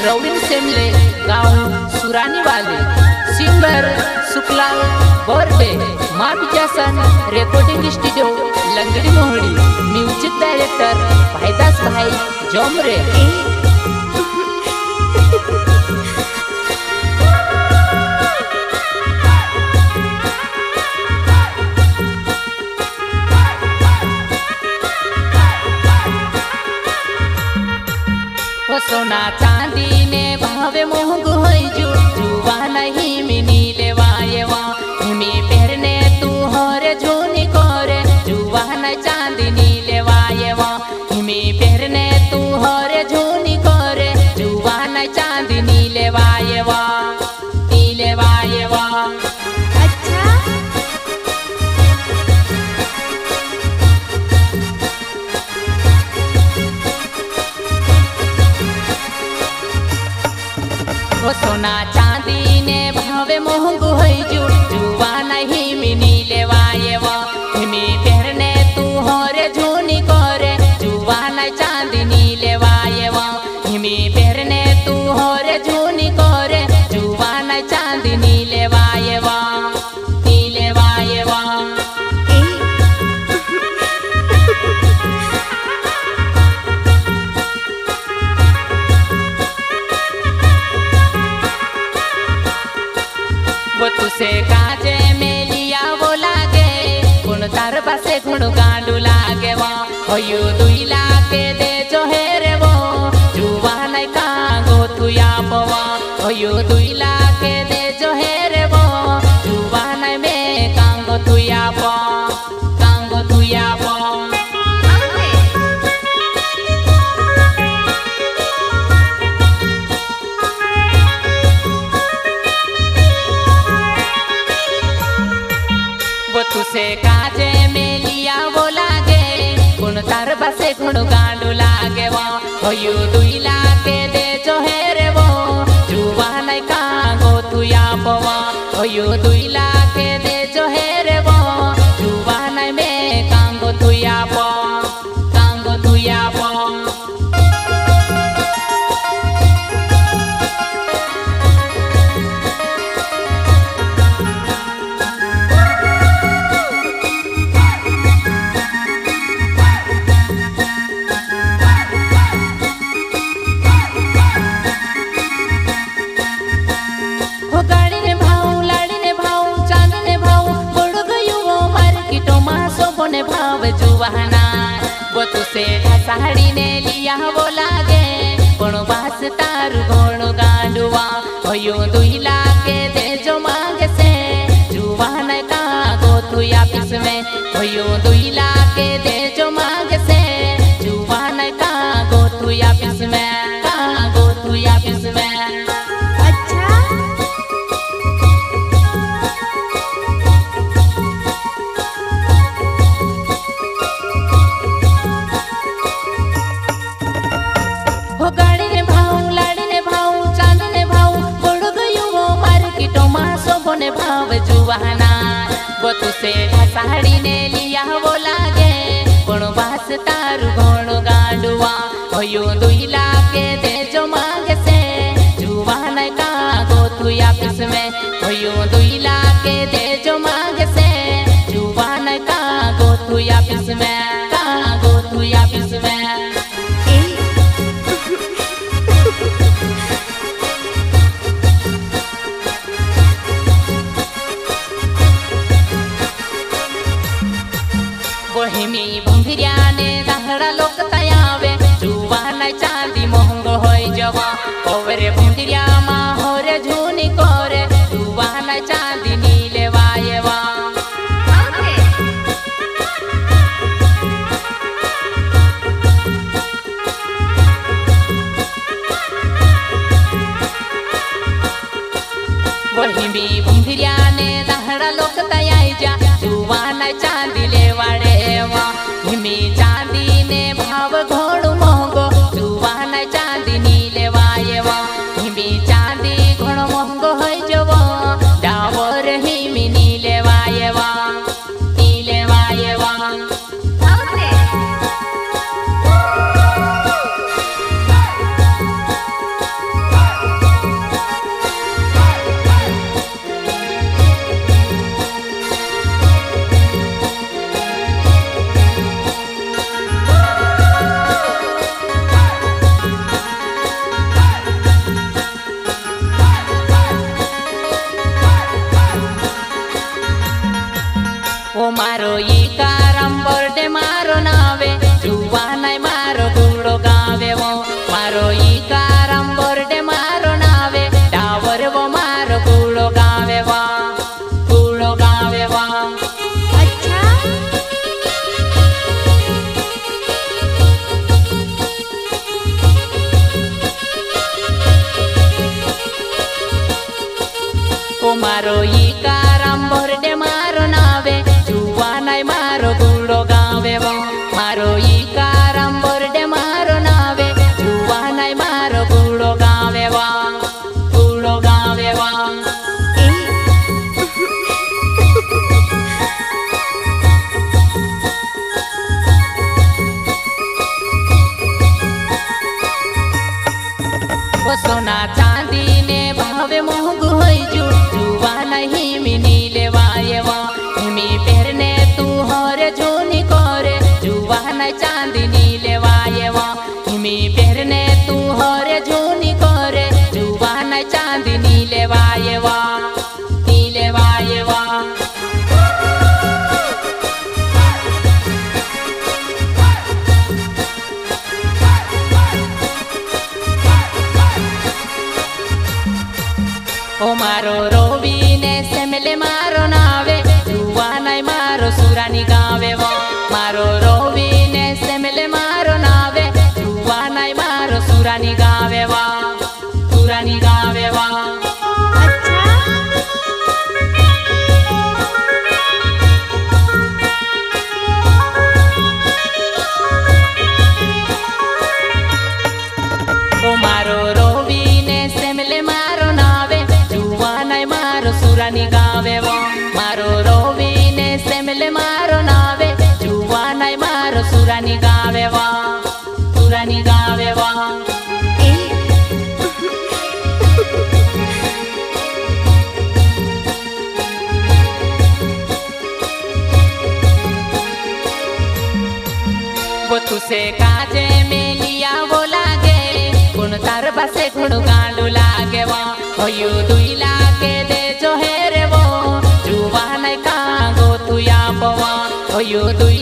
रौड़िन सेमले गाँव सुरानी वाले सिंगर सुखलाल बोरडे माँ बिजासन रिकॉर्डिंग स्टूडियो लंगड़ी मोहड़ी म्यूजिक डायरेक्टर भाईदास भाई जोमरे। सोना चांदी ने भावे मोहंग होई जुवा नहीं मिनी लेवाये वा मी पहरने तू होरे झूनी कोरे जुवा न चांदी नी लेवाये वा मी पहरने तू होरे झूनी कोरे जुवा न चांदी नी लेवाये वा नी लेवाये वा। सोना चांदी ने भावे मोहंग होई जुवा नहीं मिनी लेवाये वा मी पहरने तू होरे झूनी कोरे जुवा न चांदी नी लेवाये वा मी पहरने तू होरे झूनी कोरे जुवा न चांदी नी लेवाये वा नी लेवाये वा। वो तुसे काजे में लिया वो लागे कुण तार पासे कुण गांडू लागे वो होयु दुई लागे दे जो है रे वो जुवा नहीं कांगो तू या पवा होयु दुई लागे दे जो है रे वो जुवा नहीं में कांगो तू या पवा कांगो तू या पवा। तुसे काजे में लिया वो लागे कुण तार बसे कुण गांडू लागे वो होयु दुई लागे दे जो है रे वो जुवा नहीं कांगो तू या पवा होयु दुई लागे दे जो है रे वो जुवा नहीं में कांगो तू या पवा कांगो तू या पवा। भाव जुवाना वो तुसे साड़ी ने लिया वो लागे पण बास तार घोण गांडुआ होयो दुई लागे दे जो मांगे से जुवाना का गो तू या पिस में होयो दुई लागे दे जो मांगे से जुवाना का गो तू या पिस में का गो तू या पिस में। भाव जुवाना वो तुसे साड़ी ने लिया वो लागे पण बास तारू घोण गांडुआ होयो दुई लागे दे जो मांगे से जुवाना का गो तू या पिस में होयो दुई लागे दे जो मांगे से जुवाना का गो तू या पिस में का गो तू या पिस में। हिमी भंगिरिया ने दहड़ा लोक तयावे जुवा न चांदी मोहंग होई जवा ओवरे भंगिरिया मा होरे झूनी कोरे जुवा न चांदी नी लेवाये वा। वो हिमी भंगिरिया ने दहड़ा लोक तयाई जा जुवा न चांदी लेवाड़े हिमी चांदी ने भाव घोड़ मोहंगो जुवा न चांदी नी लेवाये वा हिमी चांदी घोड़ मोहंगो होई जवो डावर हिमी नी लेवाये वा नी लेवाये वा। मारो ई कारम बोरडे मारो नावे जुवानाय मारो गुड़ो गावे वो मारो ई कारम बोरडे मारो नावे जुवानाय मारो गुड़ो गावे वा गुड़ो गावे वा सोना चांदी ने भावे मोंघू होई जू जुवा नहीं मिनी लेवाये वा हिमी पेरने तू होरे झोनी कोरे जुवा नहीं चांदी नी लेवाये वा हिमी पेरने तू होरे झोनी कोरे जुवा नहीं चांदी नी लेवाये वा नी लेवाये वा ओ मारो रोवी ने सेमले मारो नावे जुवानाय मारो सुरानी गावे वो मारो रोवी ने सेमले मारो नावे जुवानाय मारो सुरानी गावे वा सुरानी गावे वा ओ मारो रोवी ने सेमले मारो नावे जुवानाय मारो सुरानी गावे वो मारो रोवी ने सेमले मारो नावे जुवानाय मारो सुरानी गावे वा सुरानी गावे वा वो तुसे काजे में लिया वो लागे कुण तार बसे कुण गांडू लागे वो होयू दुई लागे दे जो है रे वो जुवानाय कांगो तू या पवा होयू दुई